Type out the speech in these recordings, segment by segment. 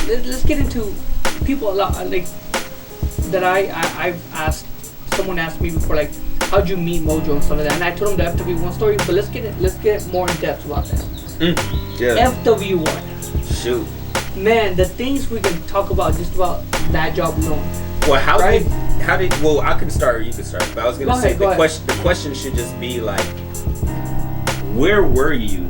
let's get into people a lot like that. I've asked. Someone asked me before, like, how'd you meet Mojo and stuff like that, and I told him the FW1 story. But let's get more in depth about that. Yeah. FW1. Shoot. Man, the things we can talk about just about that job alone. Well, how did well, I can start or you can start. But I was gonna say the question should just be like, where were you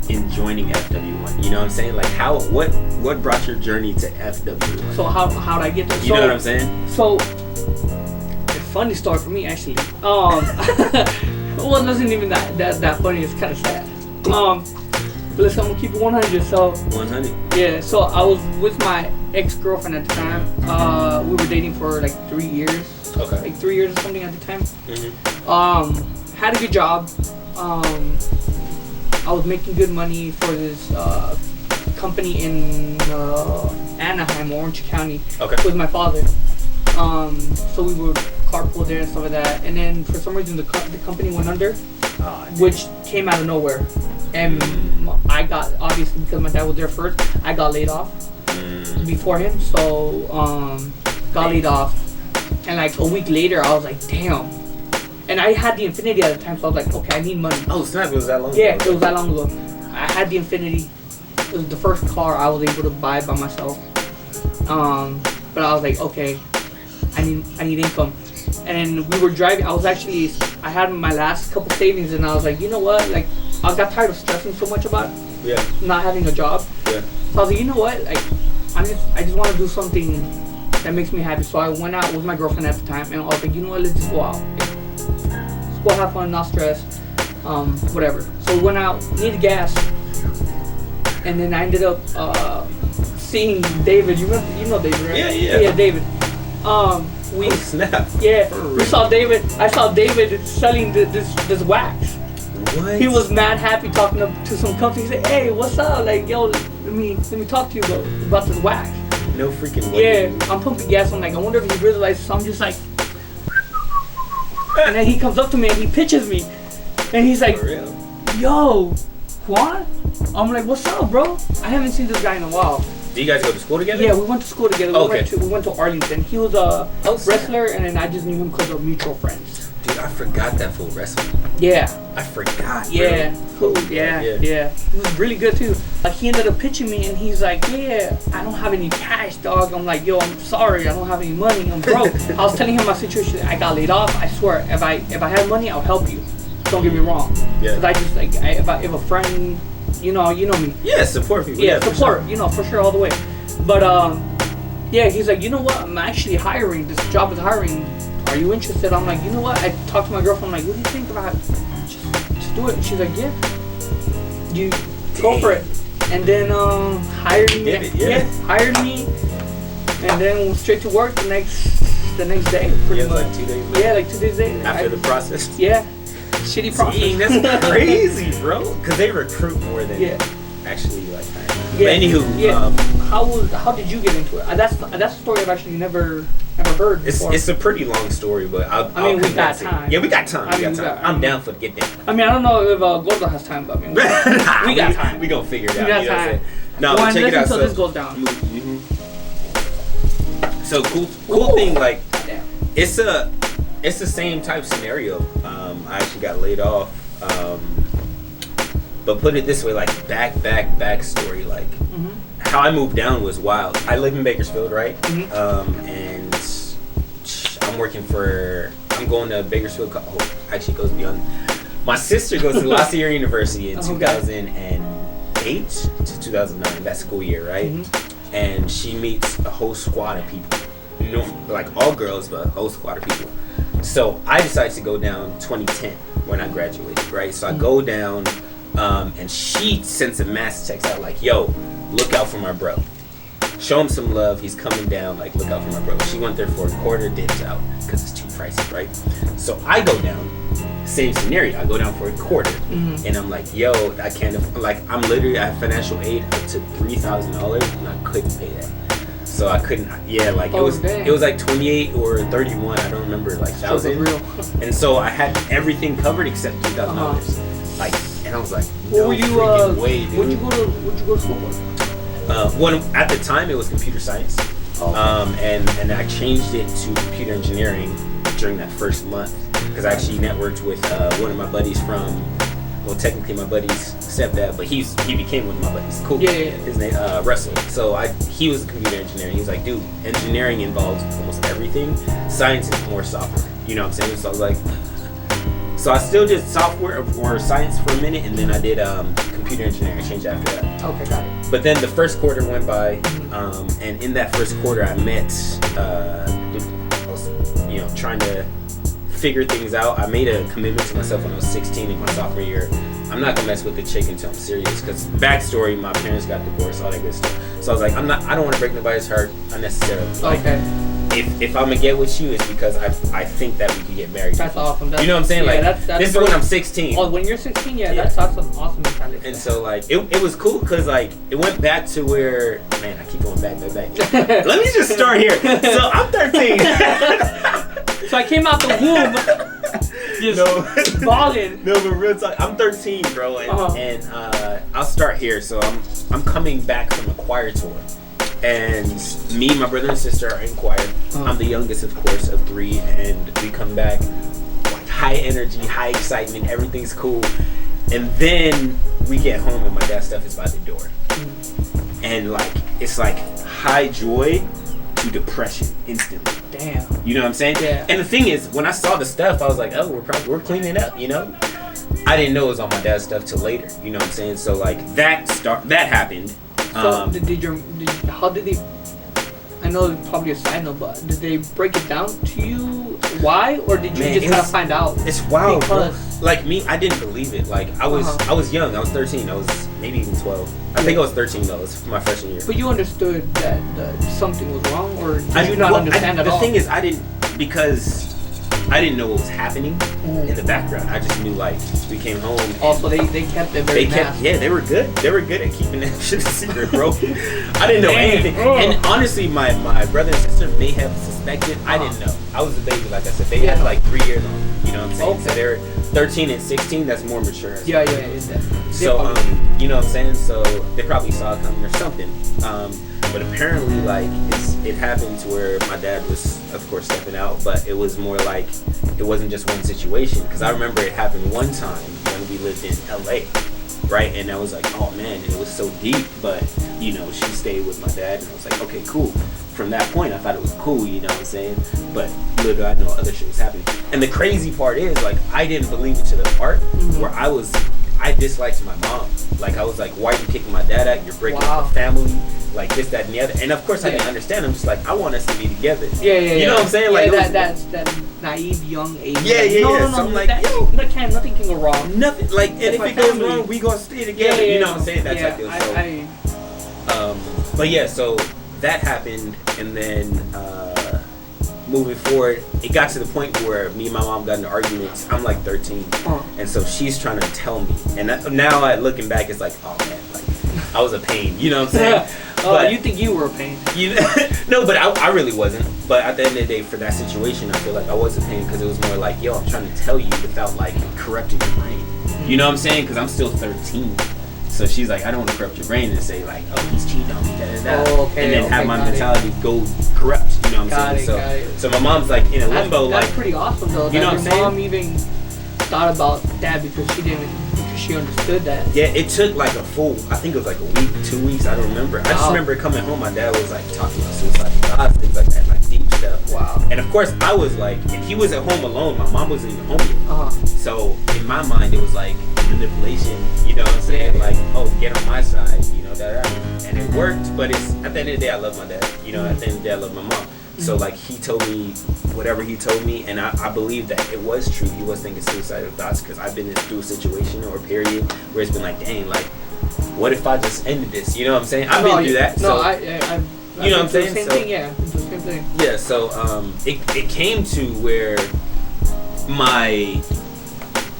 in joining FW1? You know what I'm saying? Like what brought your journey to FW1? So how'd I get there? You know what I'm saying? So a funny story for me actually. Well, it wasn't even that funny, it's kinda sad. But I'm gonna keep it 100. So 100. Yeah, so I was with my ex-girlfriend at the time. We were dating for like 3 years. Okay. Like 3 years or something at the time. Had a good job. I was making good money for this company in Anaheim, Orange County, with my father. So we would carpool there and stuff like that. And then for some reason the company went under, which came out of nowhere. And I got, obviously because my dad was there first, I got laid off before him. So got laid off. And like a week later, I was like, damn. And I had the Infinity at the time, so I was like, okay, I need money. Oh snap! It was that long ago. Yeah, it was that long ago. I had the Infinity. It was the first car I was able to buy by myself. But I was like, okay, I need income. And we were driving. I had my last couple savings, and I was like, you know what? Like, I got tired of stressing so much about not having a job. Yeah. So I was like, you know what? Like, I just want to do something that makes me happy. So I went out with my girlfriend at the time, and I was like, you know what? Let's just go out. Let's go have fun, not stress, whatever. So we went out, needed gas, and then I ended up seeing David. You know David, right? Yeah, David. Snap. Yeah, we saw David. I saw David selling this wax. What? He was mad happy talking to some company. He said, "Hey, what's up? Like, yo, let me talk to you about this wax." No freaking way. Yeah, I'm pumping gas. I'm like, I wonder if he realizes. So I'm just like, and then he comes up to me and he pitches me, and he's like, "Yo, Juan?" I'm like, "What's up, bro? I haven't seen this guy in a while." Did you guys go to school together? Yeah, we went to school together. We went to Arlington. He was a wrestler, and then I just knew him because of mutual friends. Dude, I forgot that fool wrestling. Yeah. I forgot. Yeah. Cool. Yeah. He was really good too. Like, he ended up pitching me, and he's like, "Yeah, I don't have any cash, dog." I'm like, "Yo, I'm sorry, I don't have any money. I'm broke." I was telling him my situation. I got laid off. I swear, if I had money, I'll help you. Don't get me wrong. Yeah. Because I just like, if a friend, you know me. Yeah, support people. Yeah, support. Sure. For sure, all the way. But yeah, he's like, "You know what? I'm actually hiring. This job is hiring. Are you interested?" I'm like, "You know what?" I talked to my girlfriend. I'm like, "What do you think about it? Just do it." And she's like, "Yeah, you go for it." And then hired me. Hired me, and then went straight to work the next day. Pretty much. Like 2 days later. Yeah, like 2 days later. After the process. Yeah, shitty process. Dang, that's crazy, bro. Because they recruit more than actually like. Yeah. But anywho, how did you get into it? That's a story I've actually never heard before. It's a pretty long story, but we got time. Yeah, we got time. I'm down for the get down. I mean, I don't know if Gordo has time, but I mean, we got time. We gonna figure it out. We got time. No, but check it out. Until this goes down. So cool thing. Like, it's the same type scenario. I actually got laid off. But put it this way, like back story, like how I moved down was wild. I live in Bakersfield, right? And I'm going to Bakersfield. Actually goes beyond. My sister goes to La Sierra University in 2008 to 2009, that school year, right? And she meets a whole squad of people. Like all girls, but a whole squad of people. So I decided to go down 2010 when I graduated, right? So I go down. And she sends a mass text out like, "Yo, look out for my bro. Show him some love. He's coming down. Like, look out for my bro." She went there for a quarter, dips out because it's too pricey, right? So I go down. Same scenario. I go down for a quarter, and I'm like, "Yo, I can't. I'm literally at financial aid up to $3,000, and I couldn't pay that. So I couldn't. Yeah, like it was like 28 or 31. I don't remember, like thousand. And so I had everything covered except $2,000. Like. And I was like, "No freaking way, dude." Where'd you go to school for? At the time, it was computer science. Oh. And I changed it to computer engineering during that first month because I actually networked with one of my buddies from, well, technically my buddy's stepdad, but he became one of my buddies. Cool. Yeah. His name Russell. So he was a computer engineer. He was like, dude, engineering involves almost everything. Science is more software. You know what I'm saying? So I was like, so I still did software or science for a minute, and then I did computer engineering. I changed after that. Okay, got it. But then the first quarter went by, and in that first quarter, I met, I was, trying to figure things out. I made a commitment to myself when I was 16 in my sophomore year. I'm not gonna mess with the chick until I'm serious. Because backstory, my parents got divorced, all that good stuff. So I was like, I don't want to break nobody's heart unnecessarily. Like, okay. If I'm gonna get with you, it's because I think that we could get married. That's awesome. You know what I'm saying? Yeah, like this is when I'm 16. Oh, when you're 16, that's an awesome mentality. And so like it was cool because like it went back to where, man, I keep going back. Let me just start here. So I'm 13. So I came out the womb just balling. No, but real talk, I'm 13, bro, and I'll start here. So I'm coming back from a choir tour. And me, my brother and sister are in choir. I'm the youngest, of course, of 3, and we come back like high energy, high excitement, everything's cool. And then we get home and my dad's stuff is by the door. And like it's like high joy to depression instantly. Damn. You know what I'm saying? Yeah. And the thing is, when I saw the stuff, I was like, oh, we're cleaning up, I didn't know it was all my dad's stuff till later. You know what I'm saying? So like that happened. So how did they? I know it's probably a side note, but did they break it down to you? Why, or did you just kind of find out? It's wild, bro. Like me, I didn't believe it. Like I was young. I was 13. I was maybe even 12. I think I was 13 though. It was my freshman year. But you understood that something was wrong, or did you not understand at all? The thing is, I didn't, because I didn't know what was happening in the background. I just knew like we came home. Also, they kept it very masked. Yeah, they were good. They were good at keeping that shit a secret, bro. I didn't know anything. And honestly, my brother and sister may have suspected. I didn't know. I was a baby, like I said. They had like 3 years on. You know what I'm saying? Okay. So they're 13 and 16. That's more mature. Yeah. So you know what I'm saying? So they probably saw it coming or something. But apparently, like, it happened to where my dad was, of course, stepping out, but it was more like, it wasn't just one situation. Because I remember it happened one time when we lived in LA, right? And I was like, oh man, and it was so deep, but, she stayed with my dad, and I was like, okay, cool. From that point, I thought it was cool, you know what I'm saying? But little did I know other shit was happening. And the crazy part is, like, I didn't believe it to the part where I disliked my mom. Like, I was like, why are you kicking my dad out? You're breaking up the family. Like, this, that, and the other. And, of course, I didn't understand. I'm just like, I want us to be together. Yeah. You know what I'm saying? Like, that's that naive, young age. Yeah. No, so I'm like, nothing can go wrong. Nothing. Like, and if it goes wrong, we gonna stay together. You know what I'm saying? That's how I feel. But yeah, so that happened. And then, moving forward, it got to the point where me and my mom got into arguments. I'm like 13, and so she's trying to tell me. And now, looking back, it's like, oh man, like I was a pain. You know what I'm saying? But you think you were a pain? No, but I really wasn't. But at the end of the day, for that situation, I feel like I was a pain because it was more like, yo, I'm trying to tell you without like corrupting your brain. You know what I'm saying? Because I'm still 13. So she's like, I don't want to corrupt your brain and say like, oh, he's cheating on me, and then have my mentality go corrupt. You know what I'm saying? So my mom's like in a limbo. That's pretty awesome though. You know what I'm saying? Your mom even thought about that because she understood that. Yeah, it took like a full, I think it was like a week, 2 weeks. I don't remember. I just remember coming home. My dad was like talking about suicide thoughts, things like that, like deep stuff. Wow. And of course, I was like, and he was at home alone. My mom wasn't even home yet. So in my mind, it was like manipulation. You know what I'm saying? Yeah. Like, oh, get on my side. You know that, and it worked. But it's at the end of the day, I love my dad. You know, at the end of the day, I love my mom. So like he told me whatever he told me, and I believe that it was true. He was thinking suicidal thoughts because I've been through a situation or a period where it's been like, dang, like, what if I just ended this? You know what I'm saying? I've been through that. No, so, I you know what I'm saying? Same thing, yeah. It's the same thing. Yeah. So it came to where my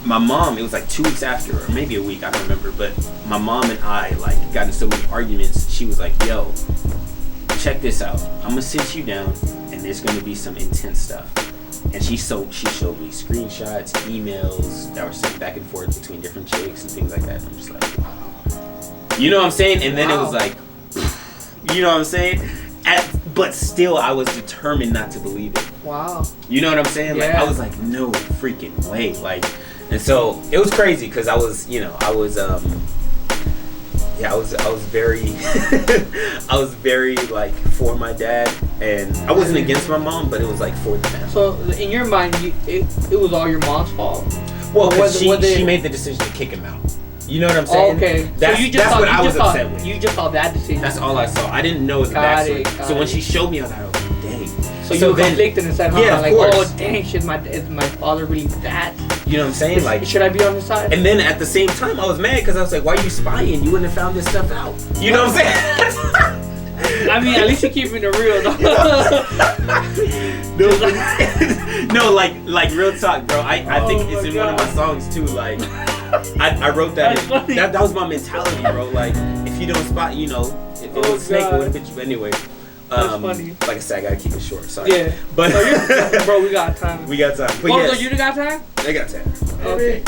mom, it was like 2 weeks after, or maybe a week, I don't remember, but my mom and I like got in so many arguments. She was like, yo, check this out. I'm gonna sit you down and there's gonna be some intense stuff. And she showed me screenshots, emails that were sent back and forth between different chicks and things like that. And I'm just like, wow. You know what I'm saying? And then it was like, You know what I'm saying? But still, I was determined not to believe it. Wow. You know what I'm saying? Yeah. Like, I was like, no freaking way. Like, and so it was crazy because I was very, I was very like for my dad, and I wasn't against my mom, but it was like for the family. So in your mind, it was all your mom's fault. Well, because she made the decision to kick him out. You know what I'm saying? Oh, okay. That's what I was upset with. You just saw that decision. That's all I saw. I didn't know the backstory. So when she showed me, I was like, oh, dang. So you were conflicted inside, huh? Yeah, like, of course. oh dang, is my father really that? You know what I'm saying? Like, should I be on his side? And then at the same time, I was mad because I was like, why are you spying? You wouldn't have found this stuff out. You know what I'm saying? I mean, at least you're keeping it real, though. No, like real talk, bro. I think it's in one of my songs too. Like, I wrote that. That was my mentality, bro. Like, if you don't spot, if it was a snake, it would have bit you anyway. That's funny. Like I said, I gotta keep it short. Sorry. Yeah. But bro, we got time. We got time. But yes. So you got time? I got time. Okay.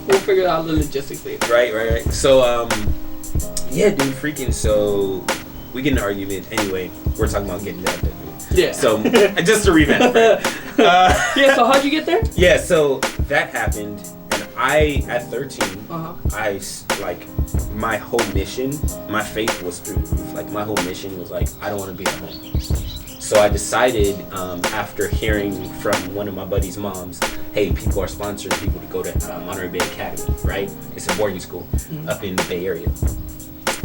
We'll figure it out the logistics later. Right. So yeah, dude, freaking. So we get in an argument. Anyway, we're talking about getting that. Yeah. So just to revamp. Yeah. So how'd you get there? Yeah. So that happened, and at 13, I like. My whole mission, my faith was through the roof. Like, my whole mission was like, I don't want to be at home. So I decided, after hearing from one of my buddy's moms, hey, people are sponsoring people to go to Monterey Bay Academy, right? It's a boarding school up in the Bay Area.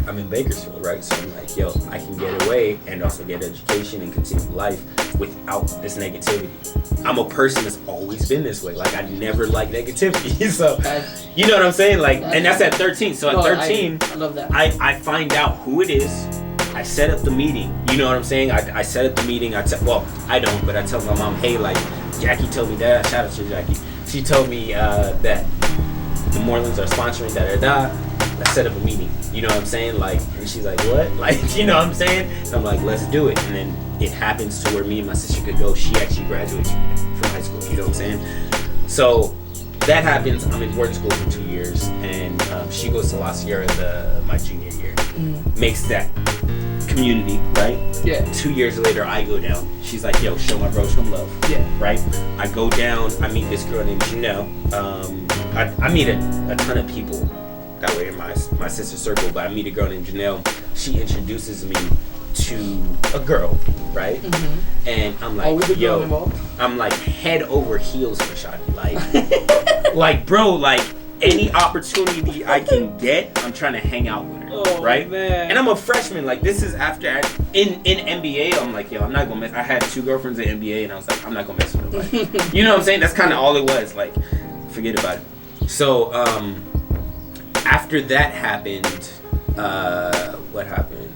I'm in Bakersfield, right? So I'm like, yo, I can get away and also get education and continue life without this negativity. I'm a person that's always been this way. Like, I never liked negativity. So, you know what I'm saying? Like, and that's at 13. So at 13, I love that. I find out who it is. I set up the meeting. You know what I'm saying? I set up the meeting. I don't, but I tell my mom, hey, like, Jackie told me that. Shout out to Jackie. She told me that the Morelands are sponsoring da-da-da. I set up a meeting, you know what I'm saying? Like, and she's like, what? Like, you know what I'm saying? And I'm like, let's do it. And then it happens to where me and my sister could go. She actually graduates from high school, you know what I'm saying? So that happens. I'm in boarding school for 2 years, and she goes to La Sierra my junior year. Makes that community, right? Yeah. 2 years later, I go down. She's like, yo, show my bro some love. Yeah. Right? I go down. I meet this girl named Janelle. I meet a ton of people that way in my sister's circle, but I meet a girl named Janelle. She introduces me to a girl, right? And I'm like, yo, I'm like head over heels for Shadi. Like, bro, like any opportunity I can get, I'm trying to hang out with her, right? Man. And I'm a freshman. Like, this is after in NBA. I'm like, yo, I'm not gonna mess. I had 2 girlfriends in NBA, and I was like, I'm not gonna mess with nobody. You know what I'm saying? That's kind of all it was. Like, forget about it. So, after that happened, what happened?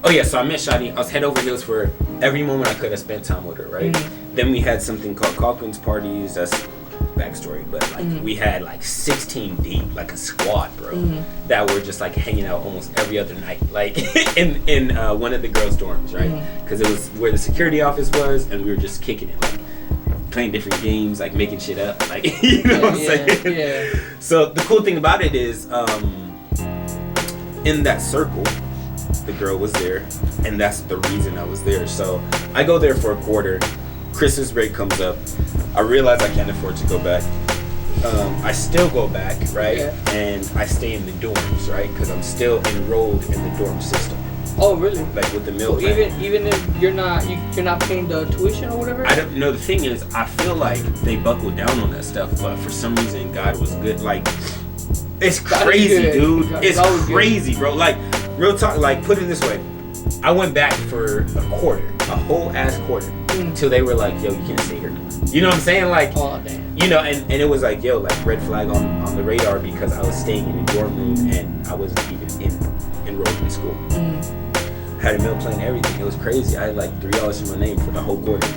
Oh yeah, so I met Shadi. I was head over heels for every moment I could have spent time with her, right? Then we had something called Calkins parties. That's backstory, but like we had like 16 deep, like a squad, bro, that were just like hanging out almost every other night, like in one of the girls' dorms, right? Because it was where the security office was, and we were just kicking it, like playing different games, like making shit up, like you know what I'm saying? Yeah. So the cool thing about it is, in that circle, the girl was there, and that's the reason I was there. So I go there for a quarter. Christmas break comes up. I realize I can't afford to go back. I still go back, right? Yeah. And I stay in the dorms, right? Because I'm still enrolled in the dorm system. Oh, really? Like with the meal plan. Even if you're not paying the tuition or whatever. I don't know. The thing is, I feel like they buckled down on that stuff, but for some reason, God was good. Like, it's crazy, dude. It's crazy, bro. Like, real talk. Like, put it this way. I went back for a quarter, a whole ass quarter, until they were like, yo, you can't stay here no more. You know what I'm saying? Like, oh, damn. You know, and it was like, yo, like red flag on the radar, because I was staying in a dorm room and I wasn't even enrolled in school. Had a meal plan, everything. It was crazy. I had like $3 in my name for the whole quarter.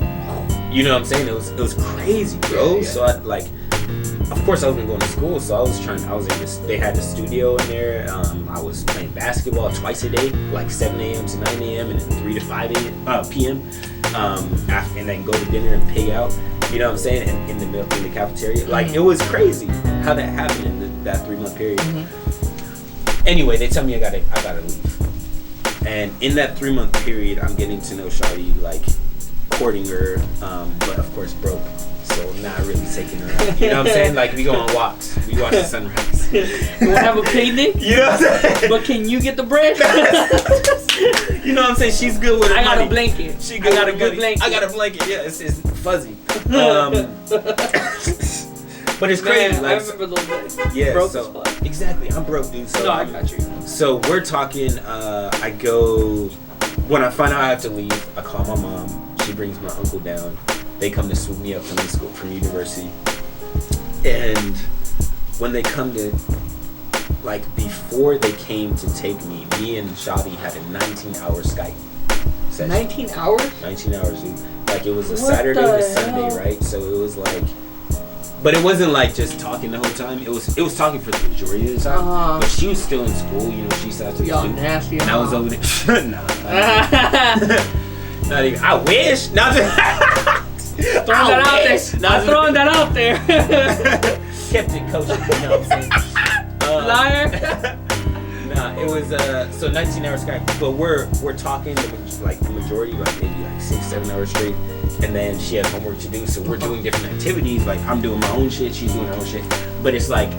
You know what I'm saying? It was crazy, bro. Yeah. So I like, of course I wasn't going to school, so I was in this, they had the studio in there. I was playing basketball twice a day, like 7 a.m. to 9 a.m. and then 3 to 5 p.m. And then go to dinner and pig out. You know what I'm saying? And in the cafeteria. Like, it was crazy how that happened in that 3-month period. Anyway, they tell me I gotta leave. And in that 3-month period, I'm getting to know Shawty, like courting her, but of course broke. So not really taking her out. You know what I'm saying? Like we go on walks. We watch the sunrise. You wanna have a picnic? You know what I'm saying? But can you get the bread? You know what I'm saying? She's good with her I got money. a blanket. I got a good blanket. I got a blanket. Yeah, it's fuzzy. But it's crazy. Man, like, I remember those days. Yeah. Broke So exactly, I'm broke, dude. So no, I got you. So we're talking. I go when I find out I have to leave. I call my mom. She brings my uncle down. They come to swoop me up from university. And when they come to, like, before they came to take me and Shawty had a 19-hour Skype session. 19 hours? 19 hours, dude. Like, it was a What Saturday the to Sunday, hell? right? So it was like, but it wasn't like just talking the whole time. It was talking for the majority of the time. But she was still in school, you know. She started to Y'all do. nasty. And I was over there. Nah. Not even. I wish. Not Throwing that out there. I'm throwing that out there. Kept it coaching. You know what I'm saying? Liar. Nah, it was so 19-hour Skype, but we're talking like the majority, like maybe like 6-7 hours straight, and then she has homework to do, so we're doing different activities. Like I'm doing my own shit, she's doing her own shit, but it's like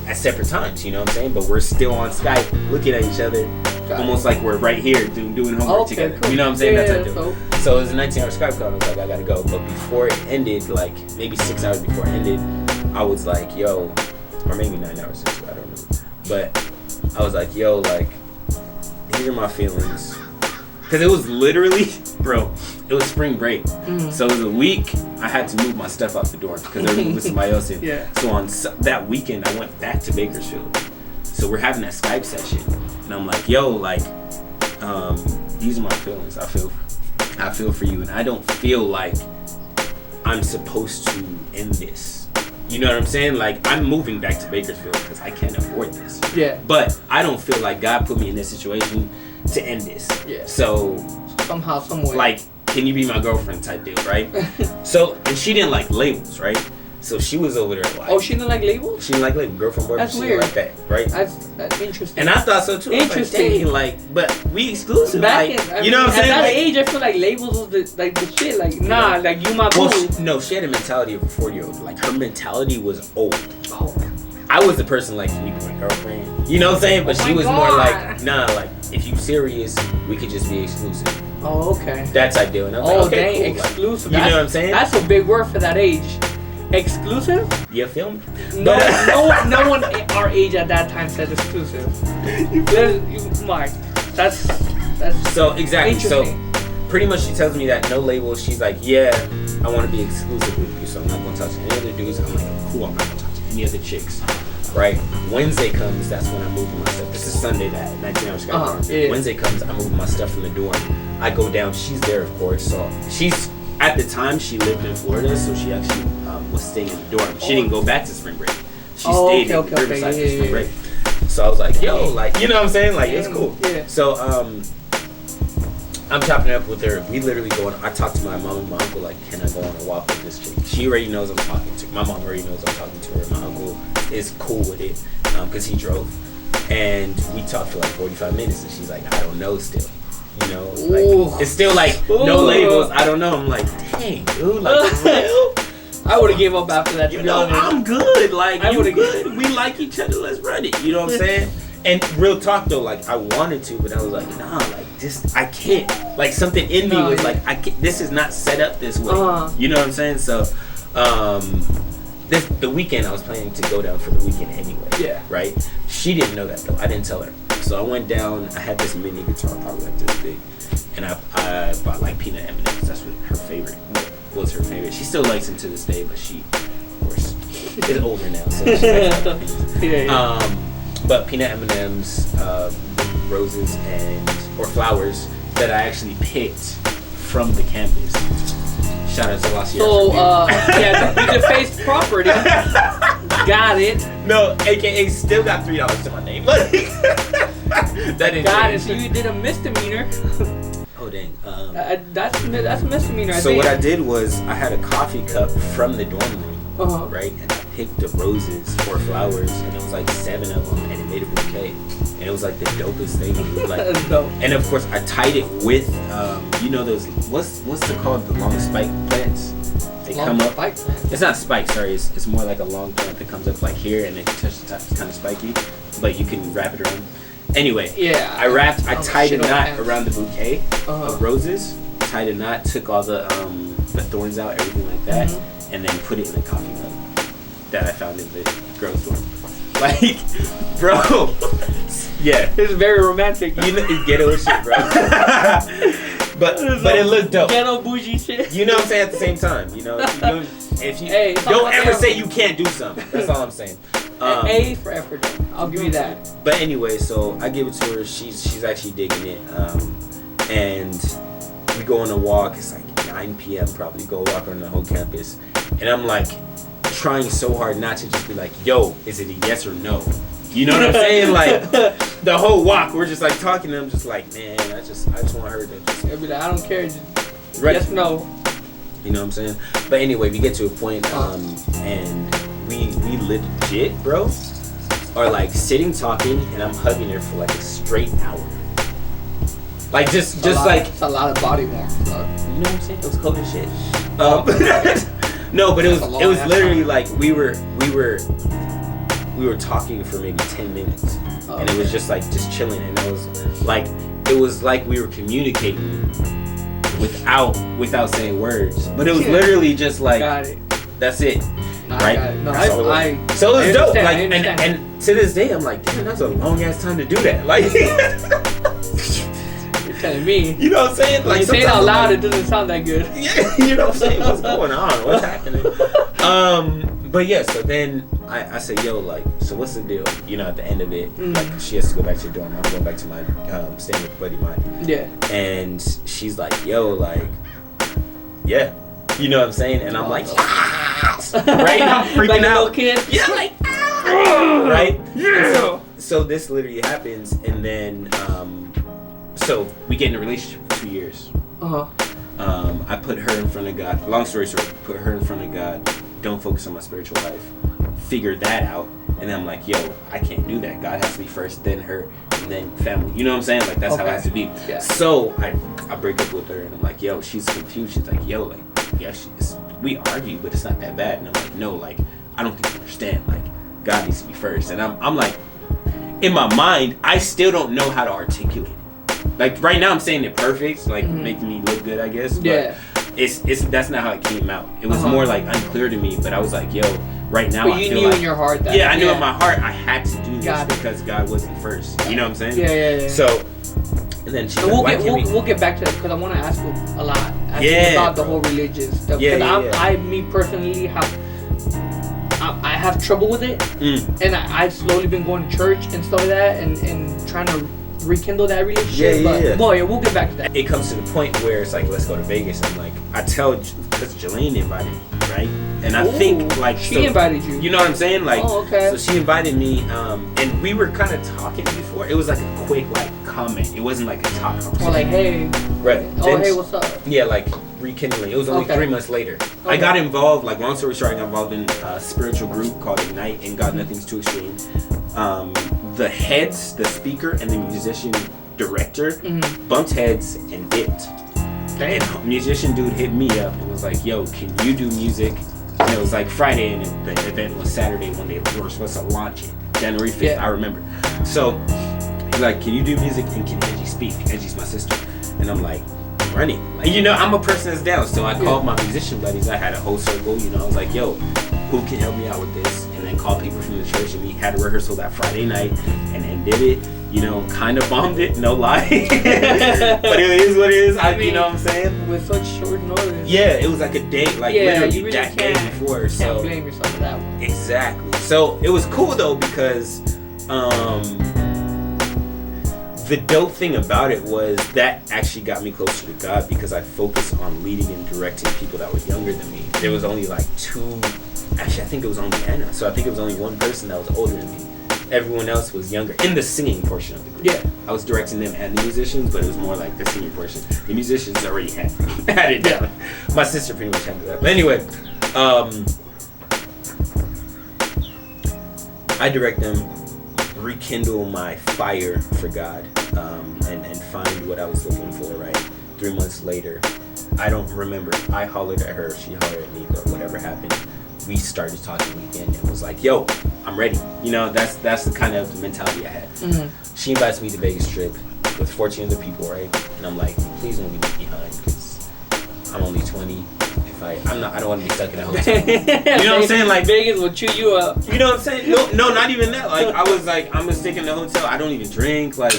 at separate times, you know what I'm saying? But we're still on Skype, looking at each other, almost like we're right here doing homework together. Cool. You know what I'm saying? Yeah, that's what I do. So it was a 19-hour Skype call. I was like, I gotta go. But before it ended, like maybe 6 hours before it ended, I was like, yo, or maybe 9 hours. I don't remember. But I was like, yo, like, these are my feelings. Because it was literally, bro, it was spring break. Mm-hmm. So it was a week I had to move my stuff out the door because everyone was somebody else in. Yeah. So on that weekend, I went back to Bakersfield. So we're having that Skype session. And I'm like, yo, like, these are my feelings. I feel for you. And I don't feel like I'm supposed to end this. You know what I'm saying? Like, I'm moving back to Bakersfield because I can't afford this. Yeah. But I don't feel like God put me in this situation to end this. Yeah. So somehow, somewhere. Like, can you be my girlfriend type deal, right? So, and she didn't like labels, right? So she was over there like... Oh, she didn't like labels? She didn't like labels. Girlfriend, boyfriend. That's weird. Like that, right? That's interesting. And I thought so too. Interesting. But we exclusive. Back like, in, you know what I'm saying? At that like, age, I feel like labels was the shit. Like, nah, like you my boo. Well, no, she had a mentality of a 40-year-old. Like, her mentality was old. Oh. I was the person like, can you be my girlfriend? You know what I'm saying? But she was more like, nah, like, if you serious, we could just be exclusive. Oh, okay. That's ideal. And I'm like, okay, dang, cool. exclusive. Like, you know what I'm saying? That's a big word for that age. Exclusive? You feel me? No one our age at that time said exclusive. Mark, that's so exactly. So interesting. pretty much she tells me that no labels. She's like, yeah, I want to be exclusive with you, so I'm not gonna talk to any other dudes. I'm like, cool, I'm not gonna talk to any other chicks. Right? Wednesday comes, that's when I'm moving my stuff. This is Sunday, that 19 hours got yeah. Wednesday comes, I'm moving my stuff from the dorm. I go down, she's there, of course. So she's, at the time, she lived in Florida, so she actually was staying in the dorm. She didn't go back to spring break. She stayed in Riverside for spring break. So I was like, yo, like, you know what I'm saying? Like, it's cool. Yeah. So, I'm chopping it up with her. We literally go on. I talked to my mom and my uncle, like, can I go on a walk with this chick? She already knows I'm talking to her. My mom already knows I'm talking to her. My uncle is cool with it because he drove. And we talked for like 45 minutes, and she's like, I don't know still. You know? Like, it's still like, no labels. I don't know. I'm like, dang, dude. Like, for real? I would have gave up after that. You know, I'm good. Like, I would have good. We like each other. Let's run it. You know what I'm saying? And real talk though, like I wanted to, but I was like, nah, like this, I can't. Like something in me was like, I can't. This is not set up this way. You know what I'm saying? So, the weekend I was planning to go down for the weekend anyway. Yeah. Right. She didn't know that though. I didn't tell her. So I went down. I had this mini guitar, probably like this big, and I bought like peanut M&Ms. That's what her favorite was. Her favorite. She still likes them to this day, but she, of course, is older now. So she likes but peanut M&Ms, roses or flowers that I actually picked from the campus. Shout out to La Sierra. So, yeah, you defaced property. Got it. No, AKA still got $3 to my name. That didn't got it. So you did a misdemeanor. Oh dang. That's a misdemeanor. So what I did was I had a coffee cup from the dorm room, right? And I picked the roses or flowers, and it was like 7 of them, and it made a bouquet. and it was like the dopest thing. Like, that's dope. and of course, I tied it with, you know, those what's it called? The long spike plants. They come up. Spike plant. It's not spike. Sorry, it's more like a long plant that comes up like here, and then you touch the top. It's kind of spiky, but you can wrap it around. Anyway, yeah, I tied a knot around the bouquet of roses. Tied a knot, took all the thorns out, everything like that, and then put it in a coffee mug that I found in the girls' dorm. Like, bro, yeah, it's very romantic. You know, it's ghetto shit, bro. but it looked dope. Ghetto bougie shit. You know what I'm saying? At the same time, you know, if you don't ever say you can't do something. That's all I'm saying. A for effort. I'll give you that. But anyway, so I give it to her. She's actually digging it, and we go on a walk. It's like 9 p.m. probably. Go walk around the whole campus, and I'm like trying so hard not to just be like, "Yo, is it a yes or no?" You know what I'm saying? Like the whole walk, we're just like talking. And I'm just like, man, I just want her to just. Be like, I don't care. Just right. Yes, no. You know what I'm saying? But anyway, we get to a point, and we legit, bro, are like sitting talking, and I'm hugging her for like a straight hour. Like just like it's a lot of body warmth. You know what I'm saying? It was cold as shit. No, but it was literally like we were talking for maybe 10 minutes, and it was just chilling, and it was like we were communicating without saying words, but it was literally just like that's it. Right? No, so it was dope. Like, and to this day, I'm like, damn, that's a long ass time to do that. Like, you're telling me. You know what I'm saying? Like, you say it out loud, it doesn't sound that good. Yeah, you know what I'm saying? What's going on? What's happening? But yeah, so then I say, yo, like, so what's the deal? You know, at the end of it, like, she has to go back to her dorm. I'm going back to my staying with a buddy of mine. Yeah. And she's like, yo, like, yeah. You know what I'm saying? And I'm like, yes! Right? I'm freaking like out. Little kid. Yeah, like, right? Yeah. So this literally happens, and then, so we get in a relationship for 2 years. I put her in front of God. Long story short, put her in front of God. Don't focus on my spiritual life. Figure that out. And I'm like, yo, I can't do that. God has to be first, then her, and then family. You know what I'm saying? Like, that's how it has to be. Yeah. So I break up with her, and I'm like, yo, she's confused. She's like, yo, like, yeah, we argue, but it's not that bad. And I'm like, no, like, I don't think you understand. Like, God needs to be first. And I'm like, in my mind, I still don't know how to articulate it. Like, right now I'm saying it perfect, like, making me look good, I guess. But yeah. It's that's not how it came out. It was more like unclear to me, but I was like, yo, right now but I you feel knew like, in your heart that. Yeah, I knew in my heart I had to do this because God wasn't first. You know what I'm saying? Yeah. So, and then she we'll get back to that because I want to ask you a lot. About the whole religious stuff. I me personally I have trouble with it, and I've slowly been going to church and stuff like that, and trying to rekindle that relationship. Boy, we'll get back to that. It comes to the point where it's like, let's go to Vegas. I'm like, I tell, because Jelaine invited me, right? And I think like she invited you. You know what I'm saying? Like, okay. So she invited me, and we were kind of talking before. It was like a quick like comment. It wasn't like a talk. Or like, hey. Right. Hey, what's up? Yeah, like rekindling. It was only 3 months later. I got involved. Like, long story short, I got involved in a spiritual group called Ignite, and God, Nothing's Too Extreme. The heads, the speaker, and the musician director bumped heads and dipped. And a musician dude hit me up and was like, yo, can you do music? And it was like Friday, and the event was Saturday when they were supposed to launch it. January 5th, I remember. So he's like, can you do music and can Angie speak? Angie's my sister. And I'm like, run it. Like, you know, I'm a person that's down. So I called my musician buddies. I had a whole circle, you know. I was like, yo, who can help me out with this? And then called people from the church, and we had a rehearsal that Friday night, and then did it. You know, kind of bombed it, no lie. But it is what it is. I mean, you know what I'm saying? With such short notice. Yeah, it was like a day, like literally you really that day before. You so can't blame yourself for that one. Exactly. So it was cool though, because the dope thing about it was that actually got me closer to God, because I focused on leading and directing people that were younger than me. There was only like actually I think it was only Anna. So I think it was only one person that was older than me. Everyone else was younger in the singing portion of the group. Yeah. I was directing them and the musicians, but it was more like the singing portion. The musicians already had it down. My sister pretty much handled that. But anyway, I direct them, rekindle my fire for God, and find what I was looking for, right? 3 months later, I don't remember. I hollered at her, she hollered at me, but whatever happened, we started talking again and was like, yo, I'm ready. You know, that's the kind of mentality I had. Mm-hmm. She invites me to Vegas trip with 14 other people, right? And I'm like, please don't leave me behind, because I'm only 20. I don't want to be stuck in a hotel. You know what I'm saying? Like, Vegas will chew you up. You know what I'm saying? No, not even that. Like, I was like, I'm gonna stick in the hotel. I don't even drink. Like,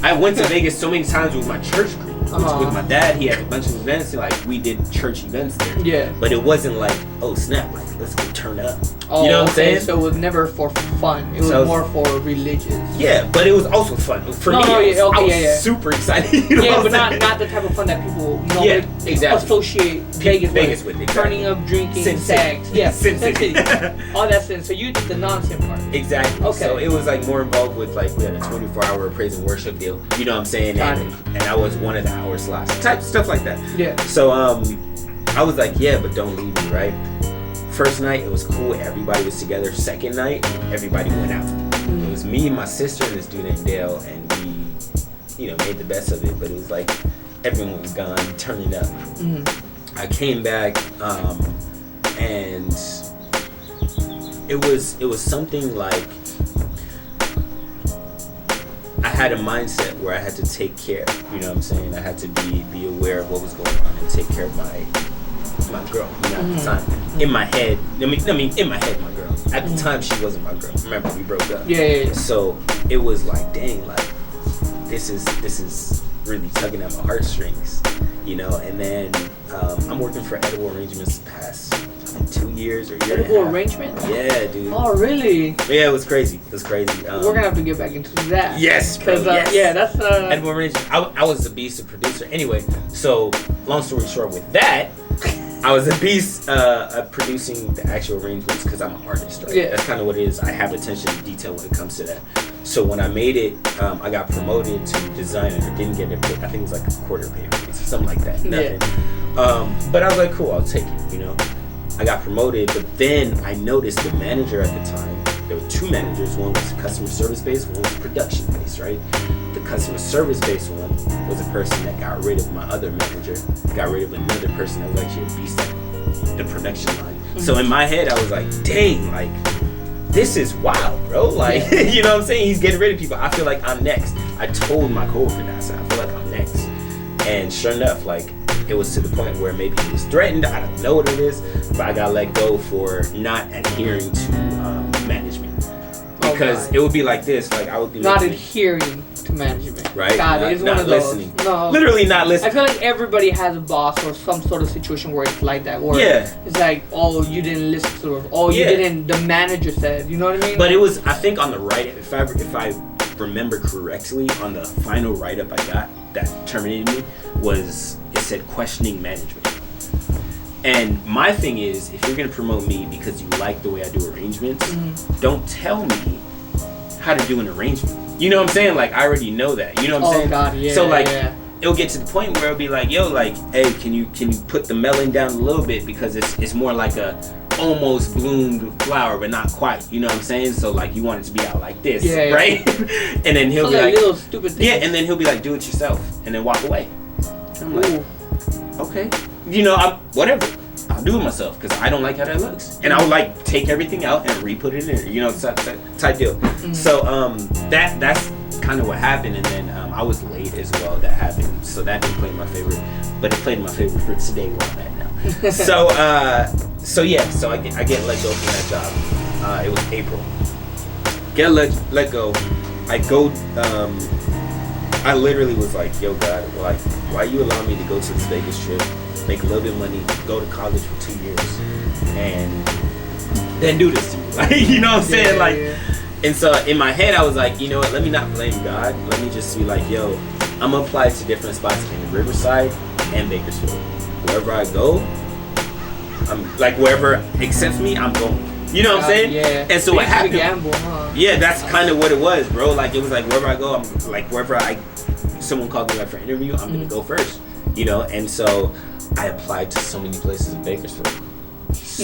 I went to Vegas so many times with my church group. With my dad, he had a bunch of events. And, like, we did church events there. Yeah. But it wasn't like, oh snap, like, let's go turn up. Oh, you know what I'm saying? So it was never for fun. It was more for religious. Yeah, but it was also fun for me. I was super excited. You know yeah, but not the type of fun that people normally associate Vegas with. Turning up, drinking, sex. Yeah, Sin City. All that sin. So you did the non-sin part. Exactly. Okay. So it was like more involved with, like, we had a 24-hour praise and worship deal. You know what I'm saying? And I was one of the hour slots. Type stuff like that. Yeah. So I was like, yeah, but don't leave me, right? First night, it was cool. Everybody was together. Second night, everybody went out. Mm-hmm. It was me and my sister and this dude named Dale, and we, made the best of it. But it was like everyone was gone, turning up. Mm-hmm. I came back, and it was something like I had a mindset where I had to take care. You know what I'm saying? I had to be aware of what was going on and take care of my girl, at the time. In my head, in my head, my girl. At the time, she wasn't my girl. Remember, we broke up. Yeah. So it was like, dang, like, this is really tugging at my heartstrings, And then I'm working for Edible Arrangements the past 2 years or a year. Edible Arrangements? Yeah, dude. Oh, really? Yeah, it was crazy. We're gonna have to get back into that. Yes, because yeah, that's Edible Arrangements. I was a beast, a producer. Anyway, so long story short, with that. I was a beast at producing the actual arrangements because I'm an artist, right? Yeah. That's kind of what it is. I have attention to detail when it comes to that. So when I made it, I got promoted to designer. Didn't get a pay. I think it was like a quarter pay raise, something like that. Nothing. Yeah. But I was like, cool, I'll take it, I got promoted, but then I noticed the manager at the time, there were two managers. One was customer service based, one was production based, right? The customer service based one was a person that got rid of my other manager, got rid of another person that was actually a beast at the production line. Mm-hmm. So in my head, I was like, dang, like, this is wild, bro. Like, you know what I'm saying? He's getting rid of people. I feel like I'm next. I told my coworker that. I said, I feel like I'm next. And sure enough, like, it was to the point where maybe he was threatened. I don't know what it is, but I got let go for not adhering to management. Because it would be like this, like, I would be not adhering to management. Right? God, it's one of those. Listening. No. Literally not listening. I feel like everybody has a boss or some sort of situation where it's like that. Where it's like, oh, you didn't listen to her. Oh, you didn't. The manager said. You know what I mean? But it was, I think, on the write up. If I remember correctly, on the final write up I got that terminated me it said questioning management. And my thing is, if you're gonna promote me because you like the way I do arrangements, don't tell me how to do an arrangement. You know what I'm saying? Like, I already know that. You know what I'm saying? God, yeah. So like, it'll get to the point where it'll be like, yo, like, hey, can you put the melon down a little bit because it's more like a almost bloomed flower, but not quite. You know what I'm saying? So like, you want it to be out like this, right? And then he'll be like, little stupid things. Yeah, and then he'll be like, do it yourself, and then walk away. I'm like, okay, whatever. I'll do it myself because I don't like how that looks, and I would like take everything out and re-put it in there, type deal. Mm-hmm. So that's kind of what happened, and then I was late as well. That happened, so that didn't play in my favor, but it played in my favor for today where I'm at now. So I get let go from that job. It was April. Get let go. I go. I literally was like, yo, God, like, why you allow me to go to this Vegas trip, make a little bit of money, go to college for 2 years, and then do this to me? Like, you know what I'm saying? And so in my head, I was like, you know what? Let me not blame God. Let me just be like, yo, I'm gonna apply to different spots in Riverside and Bakersfield. Wherever I go, I'm like, wherever accepts me, I'm going. You know what I'm saying? Yeah. And so what happened? Gamble, huh? Yeah, that's kind of what it was, bro. Like, it was like, wherever I go, I'm like, someone called me like for an interview, I'm gonna go first. And so I applied to so many places in Bakersfield.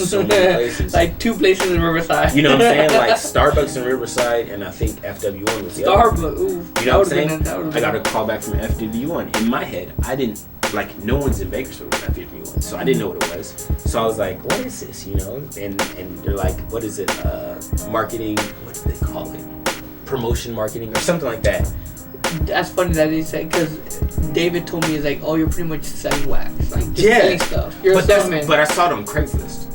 so many places. Like 2 places in Riverside. You know what I'm saying? Like Starbucks in Riverside, and I think FW1 was the Starbucks. other. Ooh, you know what I'm saying? I got a call back from FW1. In my head, I didn't, like, no one's in Bakersfield with FW1, so I didn't know what it was. So I was like, what is this, you know? And they're like, what is it? Marketing, what do they call it? Promotion marketing or something like that. That's funny that they said, because David told me, he's like, oh, you're pretty much selling wax, like just selling stuff. You're a salesman. But I saw it on Craigslist.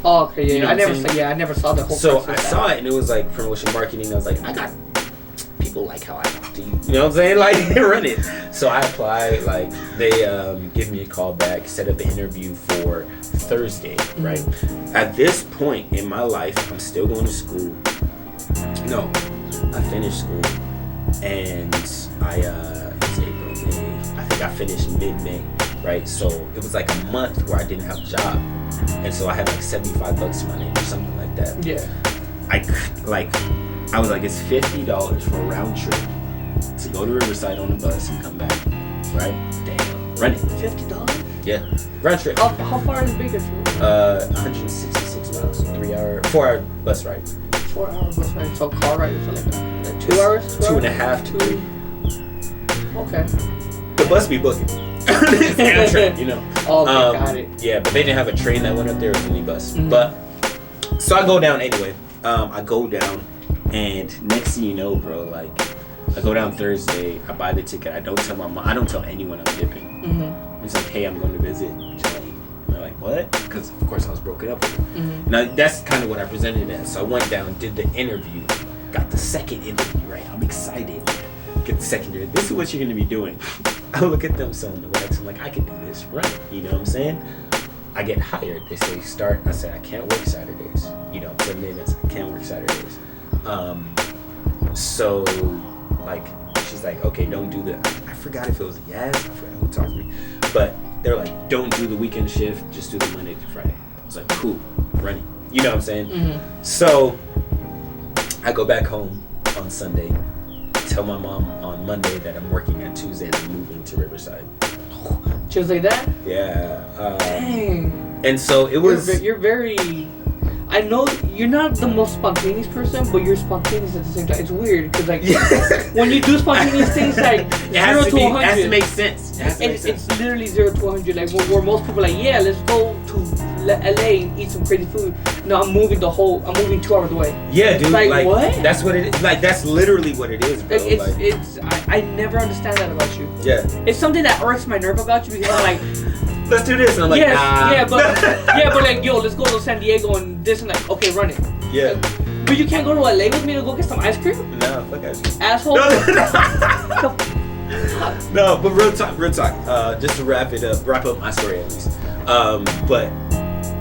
Oh, okay, yeah. You know I never saw the whole. So I saw it and it was like promotion marketing. I was like, I got people like how I talk to you. You know what I'm saying? Like, run it. So I applied. Like, they give me a call back, set up an interview for Thursday. Right. At this point in my life, I'm still going to school. No, I finished school. And it's April, May. I think I finished mid-May, right? So it was like a month where I didn't have a job, and so I had like $75 to my name or something like that. Yeah. I was like, it's $50 for a round trip to go to Riverside on the bus and come back, right? Damn, run it. $50? Yeah, round trip. How far is Bakersfield? 166 miles, 4-hour bus ride. 4-hour bus ride. So car ride or something like that. 2 hours? 2.5, 2. Okay. The bus be booking. Train, you know. Oh, okay, got it. Yeah, but they didn't have a train that went up there. It was only bus. But so I go down anyway. I go down, and next thing you know, bro, like I go down Thursday. I buy the ticket. I don't tell my mom. I don't tell anyone I'm dipping. It's like, hey, I'm going to visit Johnny. And they're like, what? Because of course I was broken up with her. Now that's kind of what I presented it as. So I went down, did the interview. Got the second interview, right? I'm excited. Get the second interview. This is what you're going to be doing. I look at them selling the wax. I'm like, I can do this, right? You know what I'm saying? I get hired. They say start. I said, I can't work Saturdays. You know, 7 days. I can't work Saturdays. So, like, she's like, okay, don't do the. I forgot if it was Yaz. I forgot who talked to me. But they're like, don't do the weekend shift. Just do the Monday to Friday. I was like, cool, running. You know what I'm saying? So I go back home on Sunday, tell my mom on Monday that I'm working on Tuesday and I'm moving to Riverside. Just like that? Yeah. Dang. And so it was... You're very... I know you're not the most spontaneous person, but you're spontaneous at the same time. It's weird, because like, when you do spontaneous things, like 0 to 100. It has to make sense. It's literally 0 to 100. Like, where most people are like, yeah, let's go to LA and eat some crazy food. No, I'm moving 2 hours away. Yeah, dude. Like what? That's what it is. Like, that's literally what it is, bro. I never understand that about you. Yeah. It's something that irks my nerve about you, because I'm like, let's do this. And I'm like, yes, nah. but like, yo, let's go to San Diego and this and like, okay, run it. Yeah. But you can't go to LA with me to go get some ice cream? No, fuck that. Asshole. No, but real talk. Just to wrap up my story at least. But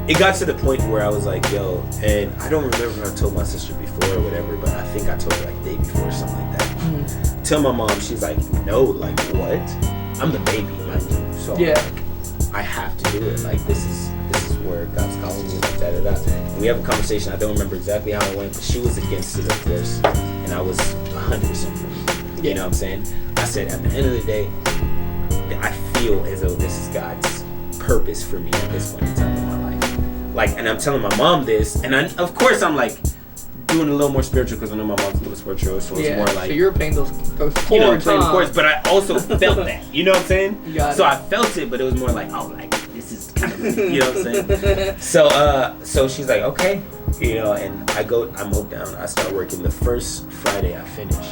it got to the point where I was like, yo, and I don't remember if I told my sister before or whatever, but I think I told her like the day before or something like that. Tell my mom, she's like, no, like what? I'm the baby, mind you. So yeah. Like, I have to do it. Like, this is where God's calling me, like da. And we have a conversation. I don't remember exactly how it went, but she was against it, of course, and I was 100% for it. You know what I'm saying? I said, at the end of the day, I feel as though this is God's purpose for me at this point in time in my life. Like, and I'm telling my mom this, and of course I'm like doing a little more spiritual because I know my mom's a little spiritual, so it's more like, so you're playing those chords, you know, playing the chords, but I also felt that, you know what I'm saying? So I felt it, but it was more like, oh, like this is kind of, you know what I'm saying? So she's like, okay, you know, and I mow down. I start working the first Friday I finish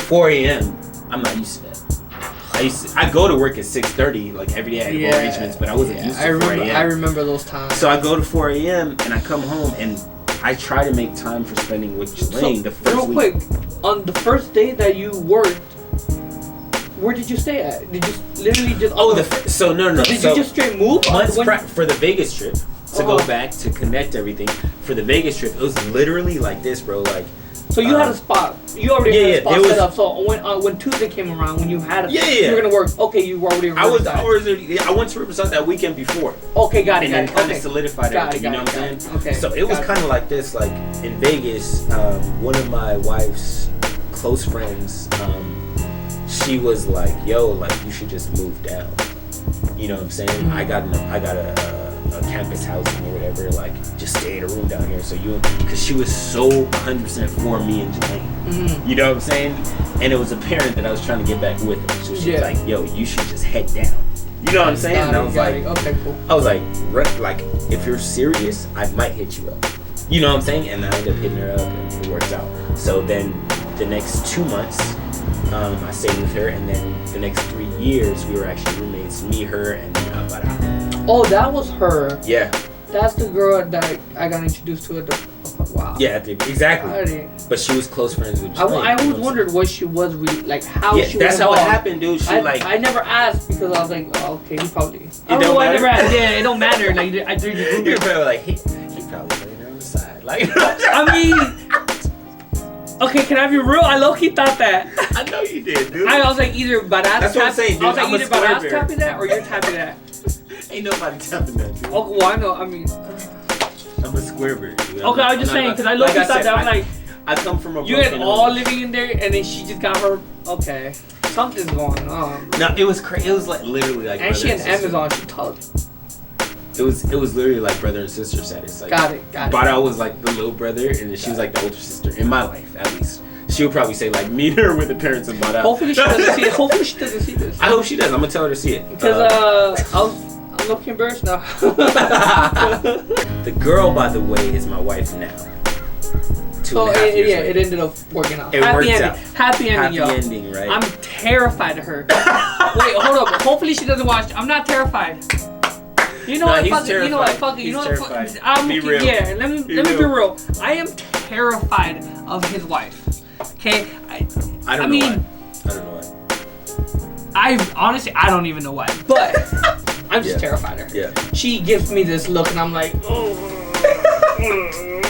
4 a.m. I'm not used to that. I go to work at 6:30 like every day. I had arrangements, but I wasn't used to 4 a.m. I remember those times. So I go to 4 a.m. and I come home and I try to make time for spending with Jelaine the first week. Real quick, on the first day that you worked, where did you stay at? Did you literally just... No. Did you just straight move? Months for the Vegas trip to go back to connect everything. For the Vegas trip, it was literally like this, bro. Like, so you had a spot. You already had a spot set up. So when Tuesday came around, when you had you were gonna work. Okay, you were already. I went to Riverside that weekend before. Okay, got it. And then kind of solidified everything. You know what I'm saying? Okay. So it was kind of like this. Like in Vegas, one of my wife's close friends, she was like, "Yo, like you should just move down." You know what I'm saying? I got a campus housing or whatever, like just stay in a room down here. So because she was so 100% for me and Janae. You know what I'm saying? And it was apparent that I was trying to get back with her. So she was like, yo, you should just head down. You know what I'm saying? And I was like, okay, cool. I was like, if you're serious, I might hit you up. You know what I'm saying? And I ended up hitting her up and it worked out. So then the next 2 months, I stayed with her, and then the next 3 years we were actually roommates, me, her, and then Bara. Oh, that was her. Yeah. That's the girl that I got introduced to at the. Wow. Yeah, exactly. But she was close friends with Janae. I always wondered what she was really like. How she was. That's how it happened, dude. I never asked because I was like, oh, okay, he probably. I never asked. Yeah, it don't matter. Like I do. You're probably like he probably laying there on the side. Like I mean. Okay, can I be real? I low-key thought that. I know you did, dude. I was like, either Baras. That's what I'm saying, dude. I was like, either Baras tapping that or you're tapping that. Ain't nobody tapping that, dude. Oh, well, I know. I mean, I'm a square bird, dude. Okay, I was just saying, because I low-key thought that. I'm like, I come from a you had all living in there, and then she just got her. Okay, something's going on. No, it was crazy. It was like literally like. And she had Amazon. She told. It was literally like brother and sister status. Like, got it. Bada was like the little brother, and then she was like the older sister in my life, at least. She would probably say like meet her with the parents and Bada. Hopefully she doesn't see it. Hopefully she doesn't see this. I hope she does. I'm gonna tell her to see it. Because I'm looking embarrassed now. The girl, by the way, is my wife now. It ended up working out. Happy ending, y'all. Happy ending, right? I'm terrified of her. Wait, hold up. Hopefully she doesn't watch. I'm not terrified. You know what? Fuck it. You know what? Fuck it. You know what? I'm be real. Yeah. Let me be real. I am terrified of his wife. Okay. I don't know why. I don't even know why. But I'm just terrified of her. Yeah. She gives me this look, and I'm like,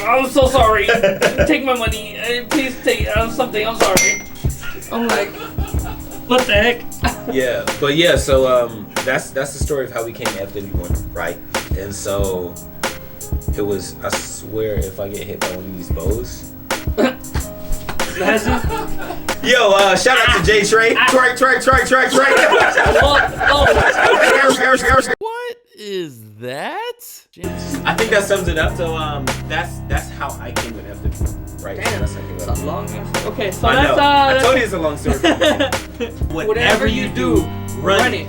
I'm so sorry. Take my money. Please take something. I'm sorry. I'm like, what the heck? Yeah, but yeah. So that's the story of how we came to FW1, right? And so it was. I swear, if I get hit by one of these bows. Yo, shout out to Jay Trey. Trey. What is that? I think that sums it up. So that's how I came with FW, right? Damn, that's how I came it's a long. Okay, so I told you it's a long story. Whatever you do, run it.